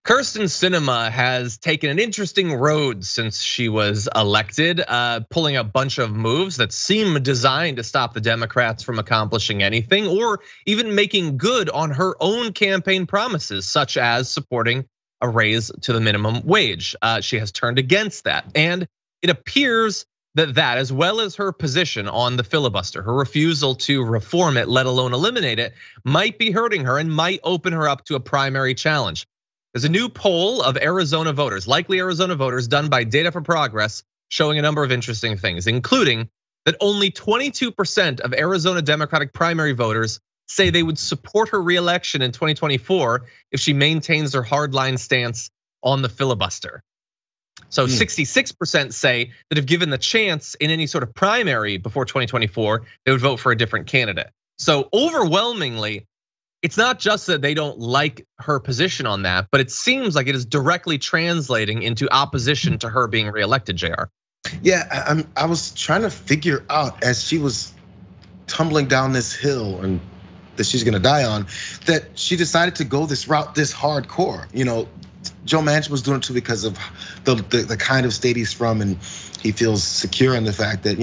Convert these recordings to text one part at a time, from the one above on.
Kyrsten Sinema has taken an interesting road since she was elected, pulling a bunch of moves that seem designed to stop the Democrats from accomplishing anything or even making good on her own campaign promises, such as supporting a raise to the minimum wage. She has turned against that. And it appears that as well as her position on the filibuster, her refusal to reform it, let alone eliminate it, might be hurting her and might open her up to a primary challenge. There's a new poll of Arizona voters, likely Arizona voters, done by Data for Progress, showing a number of interesting things, including that only 22% of Arizona Democratic primary voters say they would support her reelection in 2024 if she maintains her hardline stance on the filibuster. So 66% say that if given the chance in any sort of primary before 2024, they would vote for a different candidate. So overwhelmingly, it's not just that they don't like her position on that, but it seems like it is directly translating into opposition to her being reelected, JR. Yeah, I was trying to figure out as she was tumbling down this hill and that she's gonna die on, that she decided to go this route, this hardcore. Joe Manchin was doing it too because of the kind of state he's from, and he feels secure in the fact that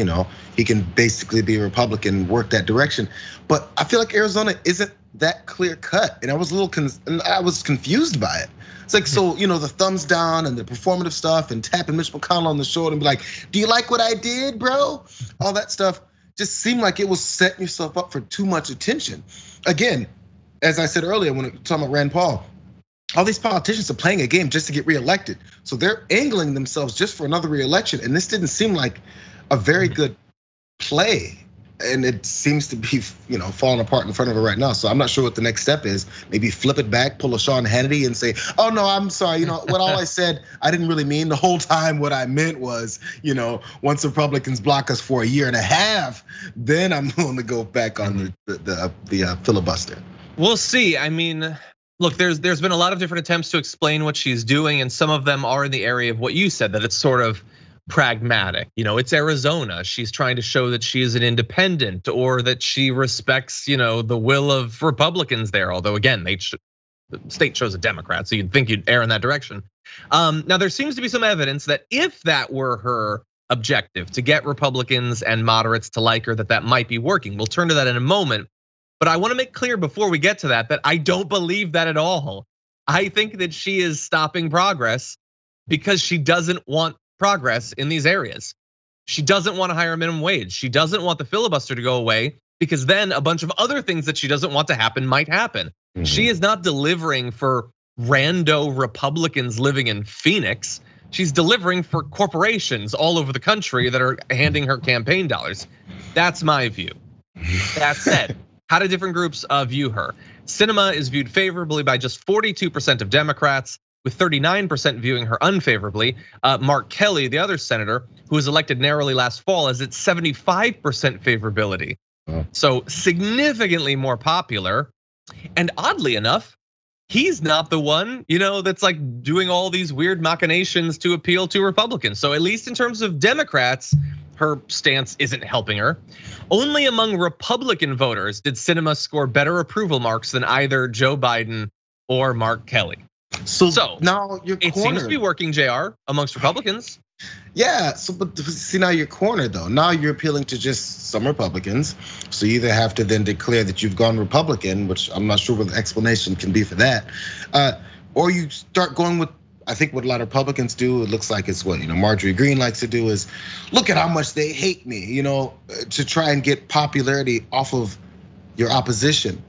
he can basically be a Republican, work that direction. But I feel like Arizona isn't that clear cut, and I was confused by it. It's like, so the thumbs down and the performative stuff and tapping Mitch McConnell on the shoulder and be like, "Do you like what I did, bro?" All that stuff just seemed like it was setting yourself up for too much attention. Again, as I said earlier when talking about Rand Paul, all these politicians are playing a game just to get reelected. So they're angling themselves just for another reelection. And this didn't seem like a very good play. And it seems to be, falling apart in front of her right now. So I'm not sure what the next step is. Maybe flip it back, pull a Sean Hannity and say, "Oh no, I'm sorry. What all I said, I didn't really mean. The whole time what I meant was, once Republicans block us for a year and a half, then I'm going to go back on the filibuster." We'll see. I mean, look, there's been a lot of different attempts to explain what she's doing, and some of them are in the area of what you said, that it's sort of pragmatic. It's Arizona. She's trying to show that she is an independent or that she respects, the will of Republicans there. Although again, the state chose a Democrat, so you'd think you'd err in that direction. Now there seems to be some evidence that if that were her objective, to get Republicans and moderates to like her, that might be working. We'll turn to that in a moment. But I want to make clear before we get to that I don't believe that at all. I think that she is stopping progress because she doesn't want progress in these areas. She doesn't want a higher minimum wage. She doesn't want the filibuster to go away because then a bunch of other things that she doesn't want to happen might happen. She is not delivering for rando Republicans living in Phoenix. She's delivering for corporations all over the country that are handing her campaign dollars. That's my view. That said, how do different groups view her? Sinema is viewed favorably by just 42% of Democrats, with 39% viewing her unfavorably. Mark Kelly, the other senator who was elected narrowly last fall, is at 75% favorability. So significantly more popular. And oddly enough, he's not the one, that's like doing all these weird machinations to appeal to Republicans. So at least in terms of Democrats, her stance isn't helping her. Only among Republican voters did Sinema score better approval marks than either Joe Biden or Mark Kelly. So now you're it seems to be working, JR, amongst Republicans. Yeah, but see, now you're cornered though. Now you're appealing to just some Republicans. So you either have to then declare that you've gone Republican, which I'm not sure what the explanation can be for that. Or you start going with, I think what a lot of Republicans do, it looks like it's what Marjorie Greene likes to do, is look at how much they hate me, to try and get popularity off of your opposition.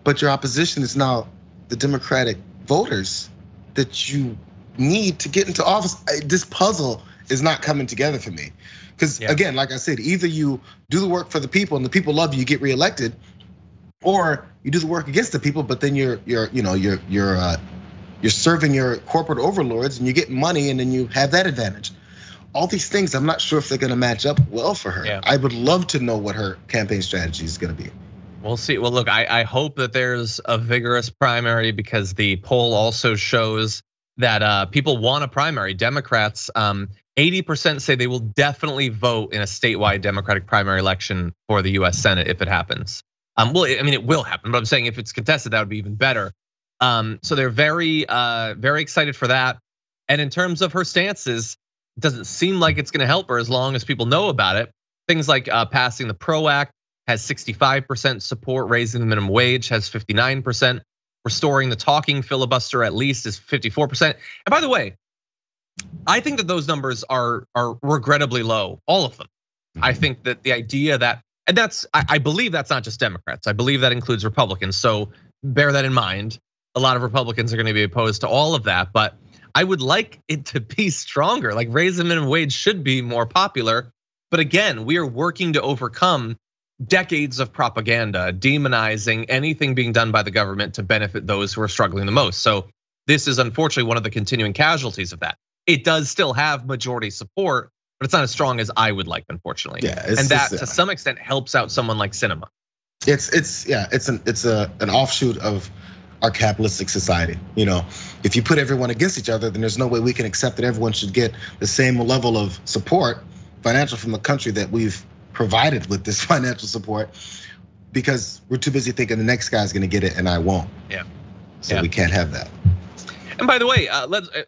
But your opposition is now the Democratic voters that you need to get into office. This puzzle is not coming together for me. Because again, like I said, either you do the work for the people and the people love you, get reelected, or you do the work against the people, but then you're serving your corporate overlords and you're getting money and then you have that advantage. All these things, I'm not sure if they're gonna match up well for her. I would love to know what her campaign strategy is gonna be. We'll see. Well, look, I hope that there's a vigorous primary because the poll also shows that people want a primary. Democrats, 80% say they will definitely vote in a statewide Democratic primary election for the US Senate if it happens. Well, I mean, it will happen, but I'm saying if it's contested, that would be even better. So they're very excited for that. And in terms of her stances, it doesn't seem like it's gonna help her as long as people know about it. Things like passing the PRO Act has 65% support, raising the minimum wage has 59%, restoring the talking filibuster at least is 54%. And by the way, I think that those numbers are regrettably low, all of them. I think that the idea that, and I believe that's not just Democrats. I believe that includes Republicans. So bear that in mind. A lot of Republicans are going to be opposed to all of that, but I would like it to be stronger. Like raise the minimum wage should be more popular. But again, we are working to overcome decades of propaganda, demonizing anything being done by the government to benefit those who are struggling the most. So this is unfortunately one of the continuing casualties of that. It does still have majority support, but it's not as strong as I would like, unfortunately. Yeah, and that to some extent helps out someone like Sinema. It's an offshoot of our capitalistic society. You know, if you put everyone against each other, then there's no way we can accept that everyone should get the same level of support, financial, from the country that we've provided with this financial support, because we're too busy thinking the next guy's gonna get it and I won't. Yeah. So we can't have that. And by the way,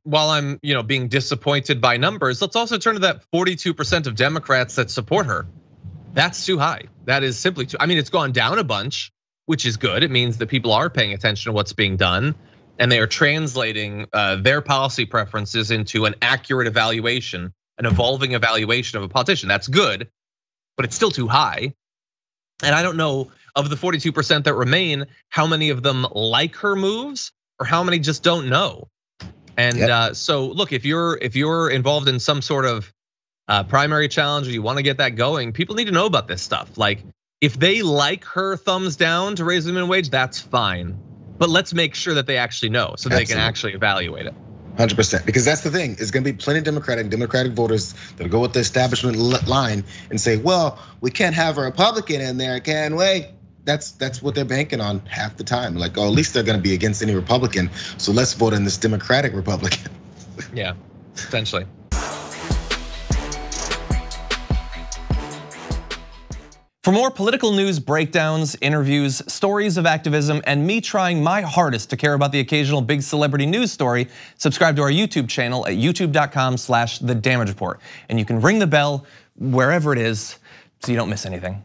while I'm being disappointed by numbers, let's also turn to that 42% of Democrats that support her. That's too high. That is simply too. I mean, it's gone down a bunch, which is good. It means that people are paying attention to what's being done, and they are translating their policy preferences into an accurate evaluation, an evolving evaluation of a politician. That's good, but it's still too high. And I don't know, of the 42% that remain, how many of them like her moves or how many just don't know. And so look, if you're involved in some sort of primary challenge or you want to get that going, people need to know about this stuff. Like if they like her thumbs down to raise the minimum wage, that's fine. But let's make sure that they actually know so they can actually evaluate it. 100%, because that's the thing. It's gonna be plenty of Democratic voters that'll go with the establishment line and say, well, we can't have a Republican in there, can we? That's what they're banking on half the time. Like, oh, at least they're gonna be against any Republican, so let's vote in this Democratic Republican. Yeah, essentially. For more political news, breakdowns, interviews, stories of activism, and me trying my hardest to care about the occasional big celebrity news story, subscribe to our YouTube channel at youtube.com/The Damage Report. And you can ring the bell wherever it is so you don't miss anything.